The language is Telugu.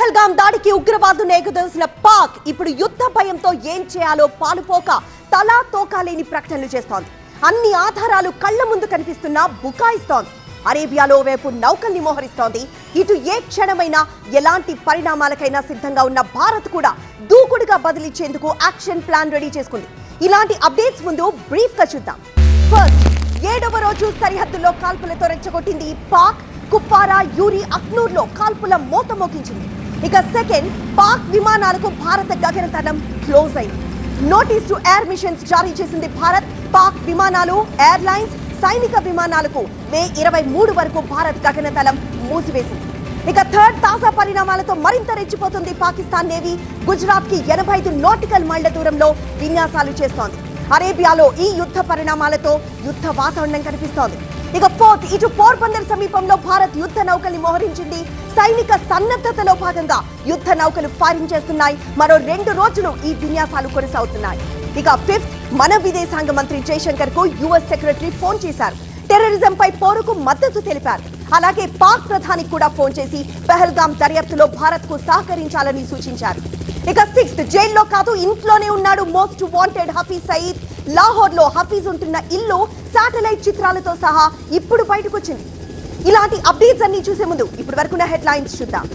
పహల్గాం దాడికి ఉగ్రవాదులను ఏకదోసిన పాక్ ఇప్పుడు యుద్ధ భయంతో ఏం చేయాలో పాలుపోక తలా తోకాలేని ప్రకటనలు చేస్తోంది. అన్ని ఆధారాలు కళ్ల ముందు కనిపిస్తున్నా బుకాయిస్తోంది. అరేబియాలో వైపు నౌకల్ని మోహరిస్తోంది. ఇటు ఏ క్షణమైనా ఎలాంటి పరిణామాలకైనా సిద్ధంగా ఉన్న భారత్ కూడా దూకుడుగా బదిలిచ్చేందుకు యాక్షన్ ప్లాన్ రెడీ చేసుకుంది. ఇలాంటి అప్డేట్స్ ముందు బ్రీఫ్ గా చూద్దాం. ఫస్ట్, 7వ రోజు సరిహద్దుల్లో కాల్పులతో రెచ్చగొట్టింది పాక్. కుప్వారా, యూరి, అఖ్నూర్లో కాల్పుల మోత మోగించింది. ఇక సెకండ్, పాక్ విమానాలకు భారత గగనతలం క్లోజ్ అయింది. నోటీస్ టు ఎయిర్ మిషన్స్ జారీ చేసింది భారత్. పాక్ విమానాలు, ఎయిర్లైన్స్, సైనిక విమానాలకు మే 23 వరకు భారత్ గగనతలం మూసివేసింది. ఇక థర్డ్, తాజా పరిణామాలతో మరింత రెచ్చిపోతుంది పాకిస్తాన్ నేవీ. గుజరాత్ కి 85 నాటికల్ మైళ్ల దూరంలో విన్యాసాలు చేస్తోంది. అరేబియాలో ఈ యుద్ధ పరిణామాలతో యుద్ధ వాతావరణం కనిపిస్తోంది. ఇక ఫోర్త్, ఇటు పోర్బందర్ సమీపంలో భారత్ యుద్ధ నౌకల్ని మోహరించింది. సైనిక సన్నద్ధతలో భాగంగా యుద్ధ నౌకలు ఫైరింగ్ చేస్తున్నాయి. మరో 2 రోజులు ఈ విన్యాసాలు కొనసాగుతున్నాయి. ఇక ఫిఫ్త్, మన విదేశాంగ మంత్రి జయశంకర్ కు యుఎస్ సెక్రటరీ ఫోన్ చేశారు. టెర్రరిజం పై పోరుకు మద్దతు తెలిపారు. అలాగే పాక్ ప్రధానికి కూడా ఫోన్ చేసి పహల్గాం దర్యాప్తులో భారత్ కు సహకరించాలని సూచించారు. ఇక సిక్స్త్, జైల్లో కాదు ఇంట్లోనే ఉన్నాడు మోస్ట్ వాంటెడ్ హఫీజ్ సయీద్. లాహోర్ లో హఫీజ్ ఉంటున్న ఇల్లు శాటిలైట్ చిత్రాలతో సహా ఇప్పుడు బయటకు వచ్చింది. ఇలాంటి అప్డేట్స్ అన్ని చూసే ముందు ఇప్పటి వరకున్న హెడ్లైన్స్ చూద్దాం.